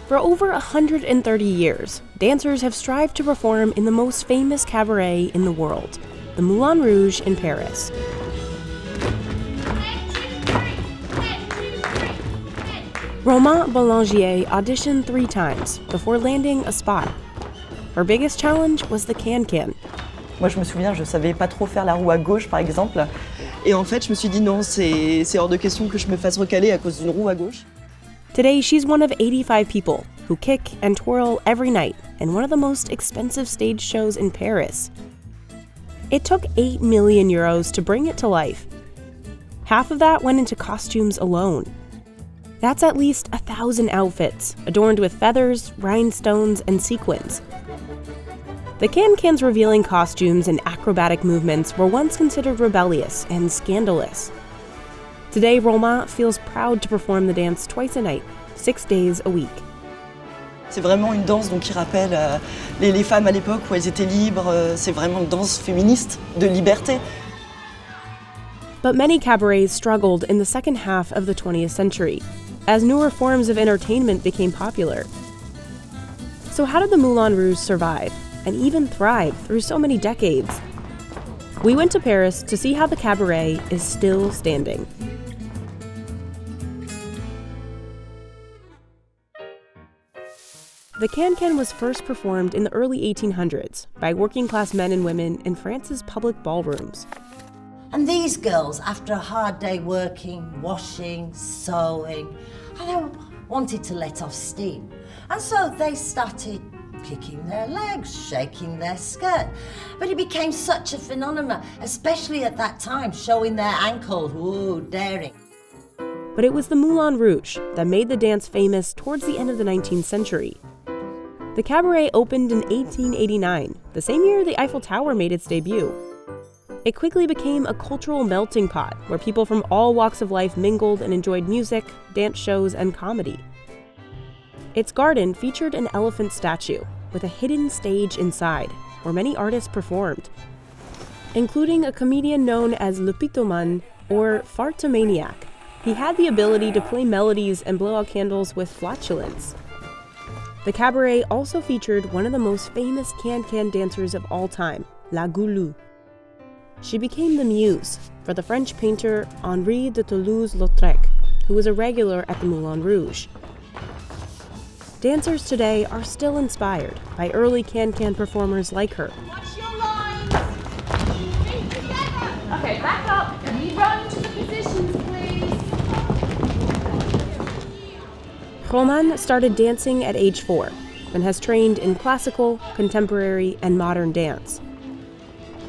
For over 130 years, dancers have strived to perform in the most famous cabaret in the world, the Moulin Rouge in Paris. Romain Boulanger auditioned 3 times before landing a spot. Her biggest challenge was the cancan. Moi, je me souviens, je savais pas trop faire la roue à gauche, par exemple. Et en fait, je me suis dit non, c'est hors de question que je me fasse recaler à cause d'une roue à gauche. Today, she's one of 85 people who kick and twirl every night in one of the most expensive stage shows in Paris. It took 8 million euros to bring it to life. Half of that went into costumes alone. That's at least 1,000 outfits, adorned with feathers, rhinestones, and sequins. The cancan's revealing costumes and acrobatic movements were once considered rebellious and scandalous. Today, Romain feels proud to perform the dance twice a night, 6 days a week. C'est vraiment une danse donc, qui rappelle les femmes à l'époque où elles étaient libres. C'est vraiment une danse féministe, de liberté. But many cabarets struggled in the second half of the 20th century, as newer forms of entertainment became popular. So how did the Moulin Rouge survive and even thrive through so many decades? We went to Paris to see how the cabaret is still standing. The cancan was first performed in the early 1800s by working-class men and women in France's public ballrooms. And these girls, after a hard day working, washing, sewing, and they wanted to let off steam. And so they started kicking their legs, shaking their skirt. But it became such a phenomenon, especially at that time, showing their ankles, ooh, daring. But it was the Moulin Rouge that made the dance famous towards the end of the 19th century. The cabaret opened in 1889, the same year the Eiffel Tower made its debut. It quickly became a cultural melting pot where people from all walks of life mingled and enjoyed music, dance shows, and comedy. Its garden featured an elephant statue with a hidden stage inside, where many artists performed, including a comedian known as Le Pitoman or Fartomaniac. He had the ability to play melodies and blow out candles with flatulence. The cabaret also featured one of the most famous cancan dancers of all time, La Goulou. She became the muse for the French painter Henri de Toulouse-Lautrec, who was a regular at the Moulin Rouge. Dancers today are still inspired by early cancan performers like her. Watch your lines! Feet together! Okay, back up and we run to the positions, please. Romain started dancing at age 4 and has trained in classical, contemporary, and modern dance.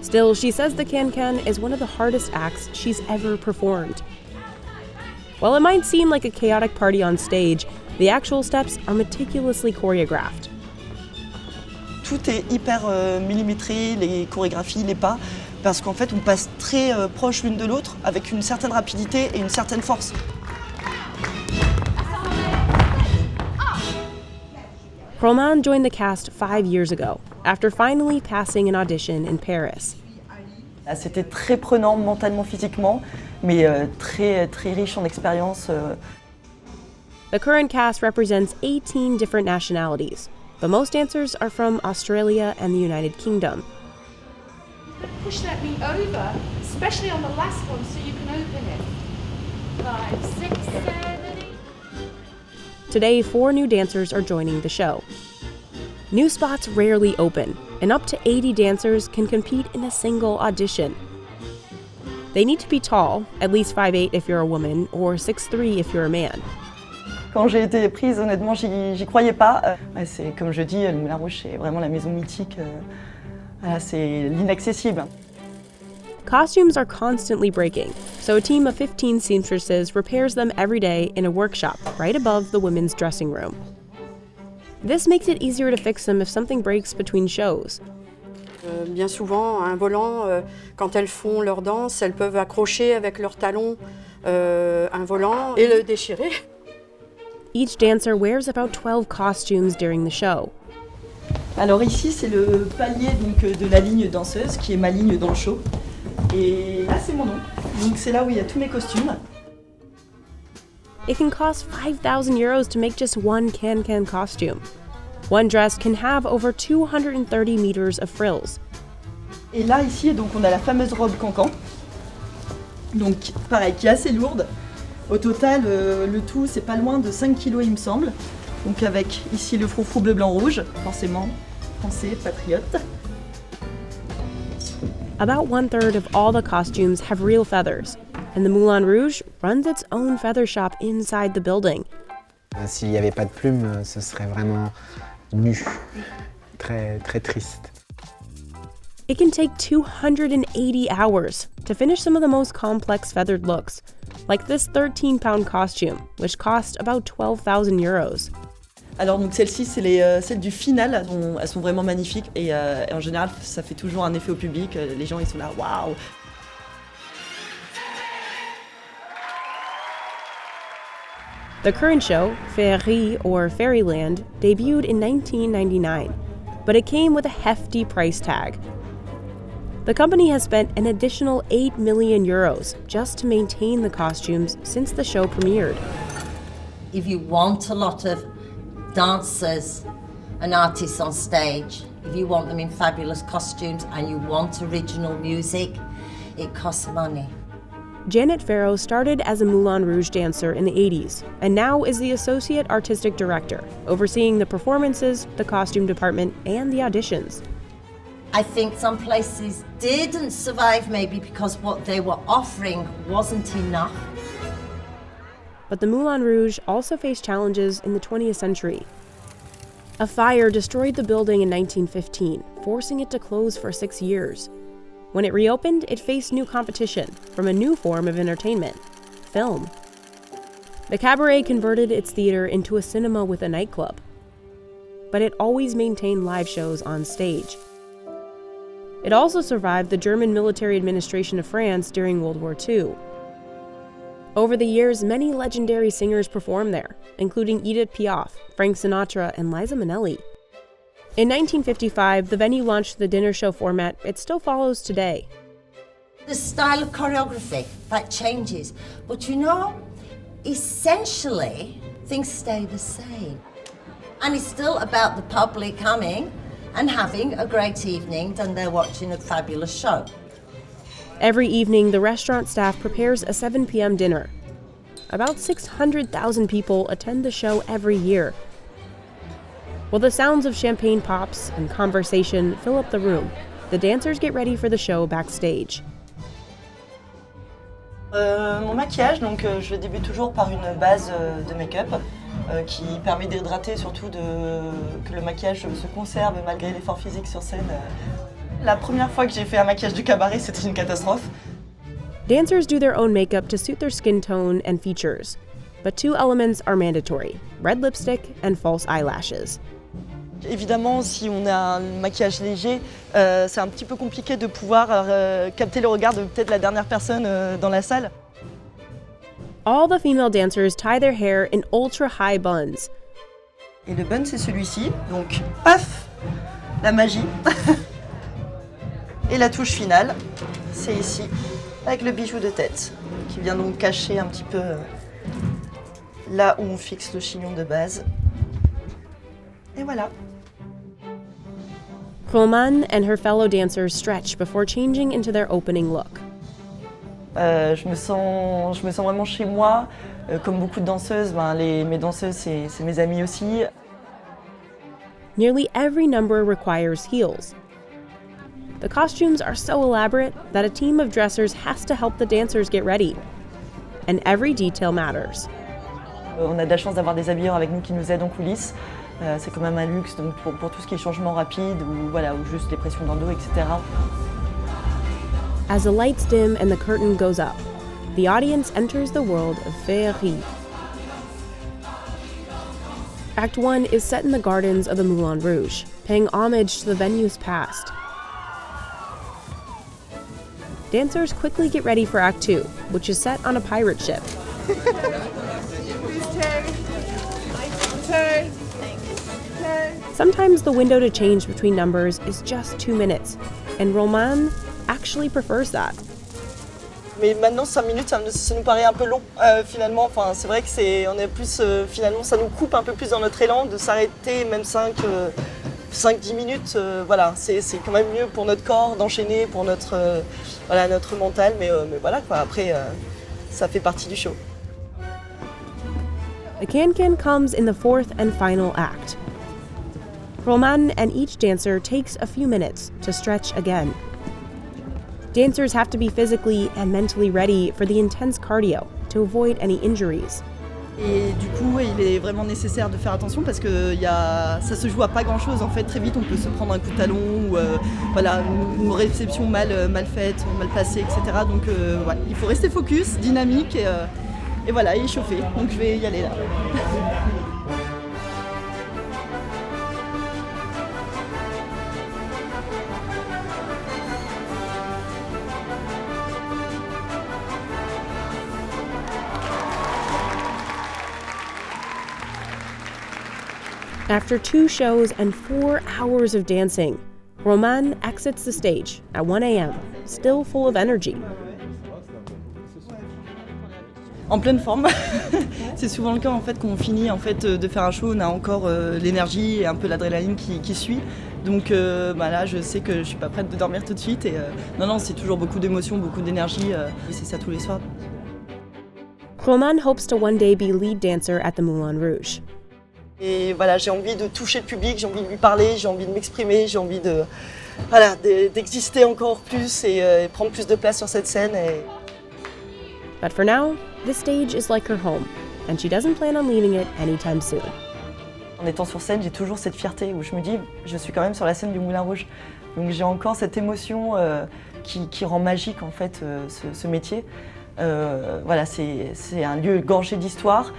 Still, she says the cancan is one of the hardest acts she's ever performed. While it might seem like a chaotic party on stage, the actual steps are meticulously choreographed. Tout est hyper millimétré, les chorégraphies, les pas, parce qu'en fait on passe très proche l'une de l'autre avec une certaine rapidité et une certaine force. Romain joined the cast 5 years ago, after finally passing an audition in Paris. C'était très prenant mentalement, physiquement, mais très riche en expérience. The current cast represents 18 different nationalities, but most dancers are from Australia and the United Kingdom. Push that knee over, especially on the last one, so you can open it. 5, 6, 7, 8. Today, 4 new dancers are joining the show. New spots rarely open, and up to 80 dancers can compete in a single audition. They need to be tall, at least 5'8" if you're a woman, or 6'3" if you're a man. Quand j'ai été prise, honnêtement, j'y croyais pas. C'est comme je dis, le Moulin Rouge, c'est vraiment la maison mythique. Voilà, c'est l'inaccessible. Costumes are constantly breaking, so a team of 15 seamstresses repairs them every day in a workshop right above the women's dressing room. This makes it easier to fix them if something breaks between shows. Bien souvent, un volant, quand elles font leur danse, elles peuvent accrocher avec leurs talons un volant et le déchirer. Each dancer wears about 12 costumes during the show. Alors ici, c'est le palier donc, de la ligne danseuse, qui est ma ligne dans le show. Et là, c'est mon nom. Donc c'est là où il y a tous mes costumes. It can cost 5,000 euros to make just one cancan costume. One dress can have over 230 meters of frills. Et là, ici, donc, on a la fameuse robe cancan. Donc, pareil, qui est assez lourde. Au total, le tout, c'est pas loin de 5 kilos, il me semble. Donc, avec ici le froufrou bleu, blanc, rouge, forcément, français, patriote. About 1/3 of all the costumes have real feathers, and the Moulin Rouge runs its own feather shop inside the building. S'il n'y avait pas de plumes, ce serait vraiment nu, très, très triste. It can take 280 hours to finish some of the most complex feathered looks, like this 13-pound costume, which cost about 12,000 euros. Alors donc celles-ci, c'est celles du final, elles sont vraiment magnifiques et en général ça fait toujours un effet au public, les gens ils sont là, waouh! The current show, Féerie or Fairyland, debuted in 1999, but it came with a hefty price tag. The company has spent an additional 8 million euros just to maintain the costumes since the show premiered. If you want a lot of dancers and artists on stage, if you want them in fabulous costumes and you want original music, it costs money. Janet Farrow started as a Moulin Rouge dancer in the 80s and now is the Associate Artistic Director, overseeing the performances, the costume department, and the auditions. I think some places didn't survive maybe because what they were offering wasn't enough. But the Moulin Rouge also faced challenges in the 20th century. A fire destroyed the building in 1915, forcing it to close for 6 years. When it reopened, it faced new competition from a new form of entertainment, film. The Cabaret converted its theater into a cinema with a nightclub, but it always maintained live shows on stage. It also survived the German military administration of France during World War II. Over the years, many legendary singers performed there, including Edith Piaf, Frank Sinatra, and Liza Minnelli. In 1955, the venue launched the dinner show format it still follows today. The style of choreography, that changes. But you know, essentially, things stay the same. And it's still about the public coming and having a great evening, and they're watching a fabulous show. Every evening, the restaurant staff prepares a 7 p.m. dinner. About 600,000 people attend the show every year. While the sounds of champagne pops and conversation fill up the room, the dancers get ready for the show backstage. Mon maquillage, donc je débute toujours par une base de make-up qui permet d'hydrater, surtout que le maquillage se conserve malgré l'effort physique sur scène. La première fois que j'ai fait un maquillage de cabaret, c'était une catastrophe. Dancers do their own makeup to suit their skin tone and features, but 2 elements are mandatory: red lipstick and false eyelashes. Évidemment, si on a un maquillage léger, c'est un petit peu compliqué de pouvoir capter le regard de peut-être la dernière personne dans la salle. All the female dancers tie their hair in ultra-high buns. Et le bun, c'est celui-ci, donc paf, la magie. Et la touche finale, c'est ici, avec le bijou de tête, qui vient donc cacher un petit peu là où on fixe le chignon de base. Et voilà. Roman and her fellow dancers stretch before changing into their opening look. Je me sens vraiment chez moi. Comme beaucoup de danseuses, mes danseuses, c'est mes amies aussi. Nearly every number requires heels. The costumes are so elaborate that a team of dressers has to help the dancers get ready. And every detail matters. On a de la chance d'avoir des habilleurs avec nous qui nous aident en coulisses. C'est quand même un luxe donc pour tout ce qui est changement rapide ou juste les pressions dans le dos, etc. As the lights dim and the curtain goes up, the audience enters the world of Féerie. Act 1 is set in the gardens of the Moulin Rouge, paying homage to the venue's past. Dancers quickly get ready for Act 2, which is set on a pirate ship. Sometimes the window to change between numbers is just 2 minutes, and Roman actually prefers that. Mais maintenant 5 minutes ça nous paraît un peu long finalement. Enfin, c'est vrai que on est plus finalement ça nous coupe un peu plus dans notre élan de s'arrêter même 5-10 minutes. Voilà, c'est quand même mieux pour notre corps d'enchaîner, pour notre mental. Mais voilà quoi, après ça fait partie du show. The cancan comes in the fourth and final act. Roman and each dancer takes a few minutes to stretch again. Dancers have to be physically and mentally ready for the intense cardio to avoid any injuries. Et du coup, il est vraiment nécessaire de faire attention parce que ça se joue à pas grand-chose. En fait, très vite, on peut se prendre un coup de talon ou une réception mal faite, mal placée, etc. Donc, il faut rester focus, dynamique et voilà, échauffé. Donc, je vais y aller là. After 2 shows and 4 hours of dancing, Roman exits the stage at 1 a.m., still full of energy. En pleine forme. C'est souvent le cas en fait quand on finit de faire un show, on a encore l'énergie et un peu l'adrénaline qui suit. Donc là, je sais que je suis pas prête de dormir tout de suite. Et non, c'est toujours beaucoup d'émotions, beaucoup d'énergie. Et c'est ça tous les soirs. Roman hopes to one day be lead dancer at the Moulin Rouge. Et voilà, j'ai envie de toucher le public, j'ai envie de lui parler, j'ai envie de m'exprimer, j'ai envie d'exister encore plus et prendre plus de place sur cette scène. But for now, this stage is like her home, and she doesn't plan on leaving it anytime soon. En étant sur scène, j'ai toujours cette fierté où je me dis, je suis quand même sur la scène du Moulin Rouge. Donc j'ai encore cette émotion qui rend magique en fait ce métier. Voilà, c'est un lieu gorgé d'histoire.